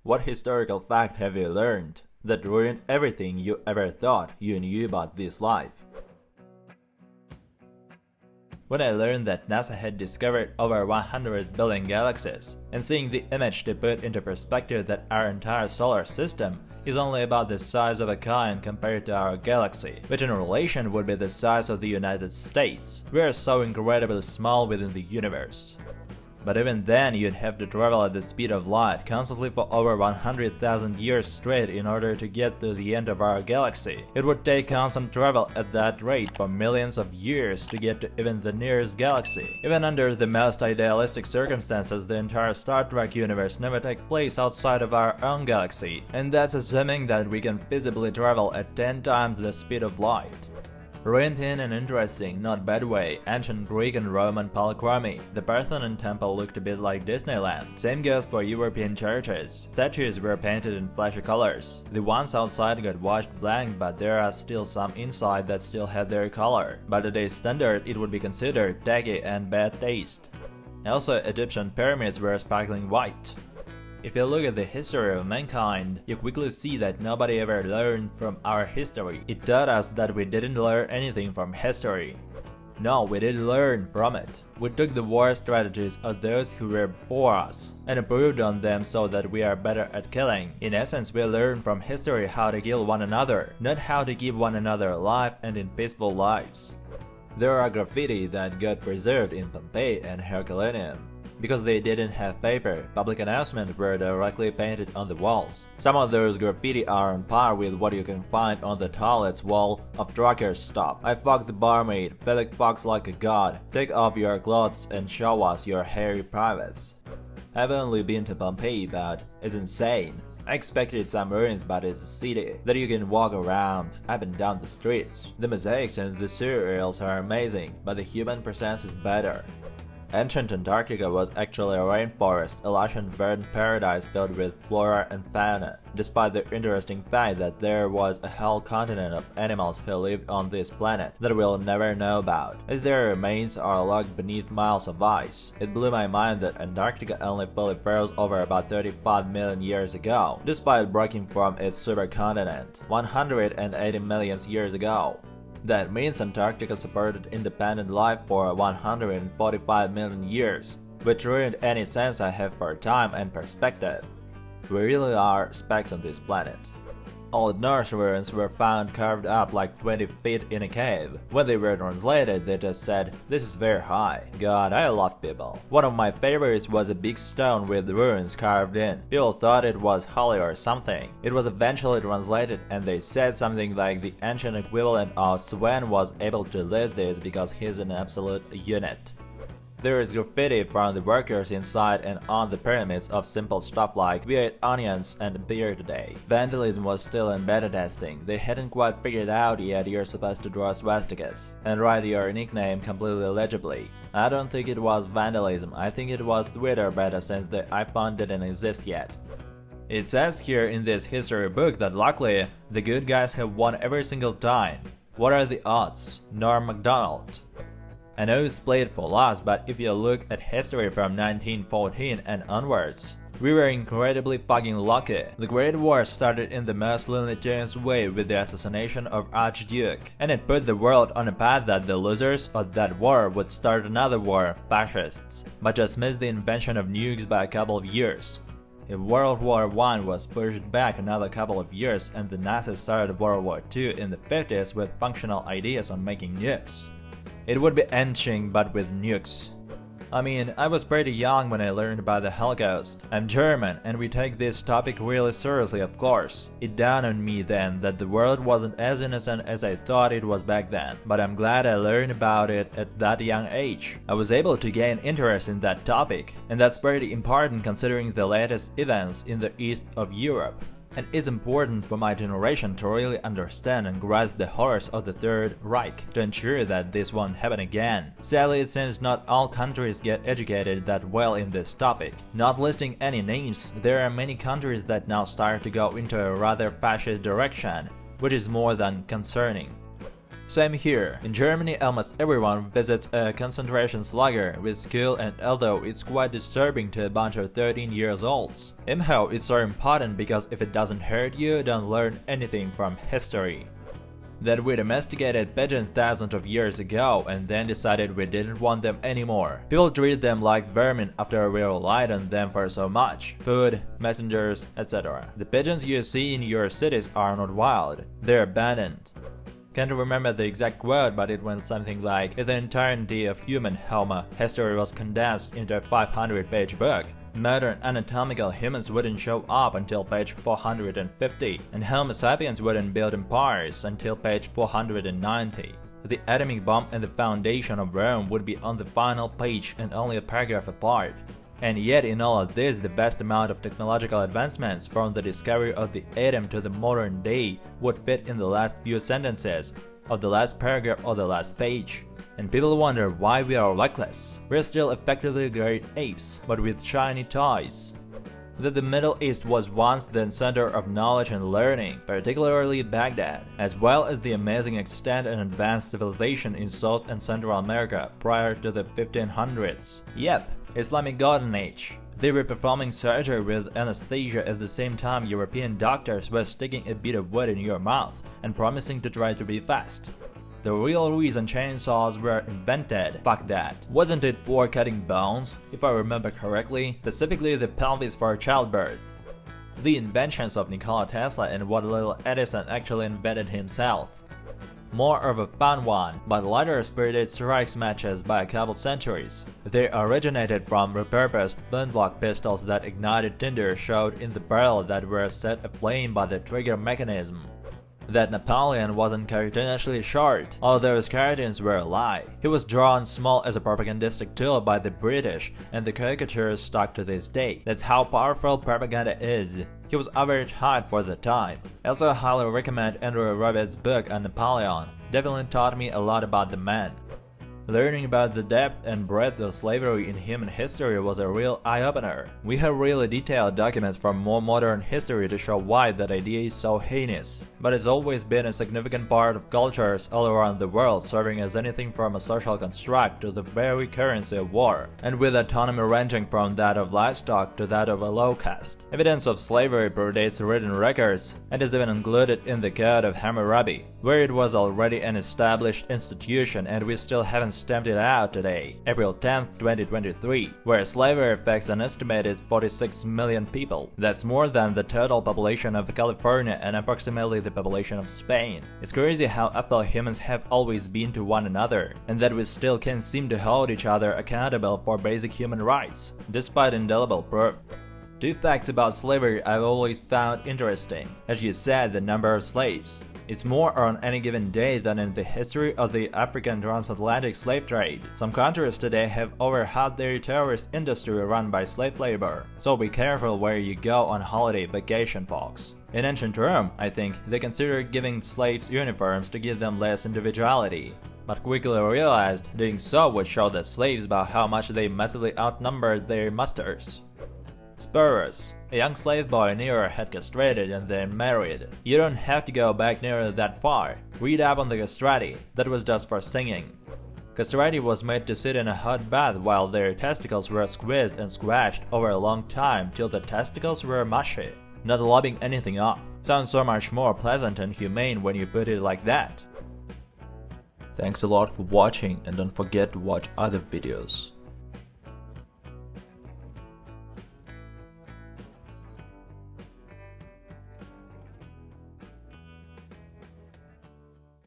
What historical fact have you learned that ruined everything you ever thought you knew about this life? When I learned that NASA had discovered over 100 billion galaxies, and seeing the image to put into perspective that our entire solar system is only about the size of a coin compared to our galaxy, which in relation would be the size of the United States, we are so incredibly small within the universe. But even then, you'd have to travel at the speed of light constantly for over 100,000 years straight in order to get to the end of our galaxy. It would take constant travel at that rate for millions of years to get to even the nearest galaxy. Even under the most idealistic circumstances, the entire Star Trek universe never takes place outside of our own galaxy, and that's assuming that we can feasibly travel at 10 times the speed of light. Ruined in an interesting, not bad way, ancient Greek and Roman polychromy. The Parthenon temple looked a bit like Disneyland. Same goes for European churches. Statues were painted in flashy colors. The ones outside got washed blank, but there are still some inside that still had their color. By today's standard, it would be considered tacky and bad taste. Also, Egyptian pyramids were sparkling white. If you look at the history of mankind, you quickly see that nobody ever learned from our history. It taught us that we didn't learn anything from history. No, we did learn from it. We took the war strategies of those who were before us and improved on them so that we are better at killing. In essence, we learned from history how to kill one another, not how to keep one another alive and in peaceful lives. There are graffiti that got preserved in Pompeii and Herculaneum. Because they didn't have paper, public announcements were directly painted on the walls. Some of those graffiti are on par with what you can find on the toilet's wall of trucker's stop. I fucked the barmaid, Felix fucks like a god, take off your clothes and show us your hairy privates. I've only been to Pompeii, but it's insane. I expected some ruins, but it's a city that you can walk around, up and down the streets. The mosaics and the surreals are amazing, but the human presence is better. Ancient Antarctica was actually a rainforest, a lush and verdant paradise filled with flora and fauna, despite the interesting fact that there was a whole continent of animals who lived on this planet that we'll never know about, as their remains are locked beneath miles of ice. It blew my mind that Antarctica only fully froze over about 35 million years ago, despite breaking from its supercontinent 180 million years ago. That means Antarctica supported independent life for 145 million years, which ruined any sense I have for time and perspective. We really are specks on this planet. Old Norse ruins were found carved up like 20 feet in a cave. When they were translated, they just said, "This is very high." God, I love people. One of my favorites was a big stone with runes carved in. People thought it was holy or something. It was eventually translated and they said something like the ancient equivalent of Sven was able to lift this because he's an absolute unit. There is graffiti from the workers inside and on the pyramids of simple stuff like "We ate onions and beer today." Vandalism was still in beta testing. They hadn't quite figured out yet you're supposed to draw swastikas and write your nickname completely legibly. I don't think it was vandalism, I think it was Twitter beta since the iPhone didn't exist yet. It says here in this history book that luckily, the good guys have won every single time. What are the odds? Norm Macdonald. I know it's played for laughs, but if you look at history from 1914 and onwards, we were incredibly fucking lucky. The Great War started in the most Looney Tunes way with the assassination of Archduke, and it put the world on a path that the losers of that war would start another war, fascists, but just missed the invention of nukes by a couple of years. If World War I was pushed back another couple of years and the Nazis started World War II in the 50s with functional ideas on making nukes, it would be etching but with nukes. I mean, I was pretty young when I learned about the Holocaust. I'm German and we take this topic really seriously, of course. It dawned on me then that the world wasn't as innocent as I thought it was back then, but I'm glad I learned about it at that young age. I was able to gain interest in that topic, and that's pretty important considering the latest events in the east of Europe. And it's important for my generation to really understand and grasp the horrors of the Third Reich to ensure that this won't happen again. Sadly, it seems not all countries get educated that well in this topic. Not listing any names, there are many countries that now start to go into a rather fascist direction, which is more than concerning. Same here. In Germany, almost everyone visits a concentration lager with skill, and although it's quite disturbing to a bunch of 13-year-olds, Imho is so important because if it doesn't hurt you, don't learn anything from history. That we domesticated pigeons thousands of years ago and then decided we didn't want them anymore. People treat them like vermin after we relied on them for so much. Food, messengers, etc. The pigeons you see in your cities are not wild, they're abandoned. Can't remember the exact quote, but it went something like, if the entirety of human Homo history was condensed into a 500-page book, modern anatomical humans wouldn't show up until page 450, and Homo sapiens wouldn't build empires until page 490. The atomic bomb and the foundation of Rome would be on the final page and only a paragraph apart. And yet in all of this, the vast amount of technological advancements from the discovery of the atom to the modern day would fit in the last few sentences of the last paragraph or the last page. And people wonder why we are luckless. We're still effectively great apes, but with shiny toys. That the Middle East was once the center of knowledge and learning, particularly Baghdad, as well as the amazing extent and advanced civilization in South and Central America prior to the 1500s. Yep, Islamic Golden Age. They were performing surgery with anesthesia at the same time European doctors were sticking a bit of wood in your mouth and promising to try to be fast. The real reason chainsaws were invented, fuck that. Wasn't it for cutting bones, if I remember correctly, specifically the pelvis for childbirth? The inventions of Nikola Tesla and what little Edison actually invented himself. More of a fun one, but lighter spirited strikes matches by a couple centuries. They originated from repurposed flintlock pistols that ignited tinder showed in the barrel that were set aflame by the trigger mechanism. That Napoleon wasn't cartoonishly short, although his cartoons were a lie. He was drawn small as a propagandistic tool by the British, and the caricatures stuck to this day. That's how powerful propaganda is. He was average height for the time. I also highly recommend Andrew Roberts' book on Napoleon. Definitely taught me a lot about the man. Learning about the depth and breadth of slavery in human history was a real eye-opener. We have really detailed documents from more modern history to show why that idea is so heinous. But it's always been a significant part of cultures all around the world, serving as anything from a social construct to the very currency of war, and with autonomy ranging from that of livestock to that of a low caste. Evidence of slavery predates written records, and is even included in the Code of Hammurabi, where it was already an established institution and we still haven't stamped it out today, April 10, 2023, where slavery affects an estimated 46 million people. That's more than the total population of California and approximately the population of Spain. It's crazy how hostile humans have always been to one another, and that we still can't seem to hold each other accountable for basic human rights, despite indelible proof. Two facts about slavery I've always found interesting. As you said, the number of slaves. It's more on any given day than in the history of the African transatlantic slave trade. Some countries today have over half their tourist industry run by slave labor, so be careful where you go on holiday vacation, folks. In ancient Rome, I think, they considered giving slaves uniforms to give them less individuality, but quickly realized doing so would show the slaves about how much they massively outnumbered their masters. Spurus. A young slave boy Nero had castrated and then married. You don't have to go back near that far. Read up on the castrati. That was just for singing. Castrati was made to sit in a hot bath while their testicles were squeezed and squashed over a long time till the testicles were mushy, not lobbing anything off. Sounds so much more pleasant and humane when you put it like that. Thanks a lot for watching, and don't forget to watch other videos.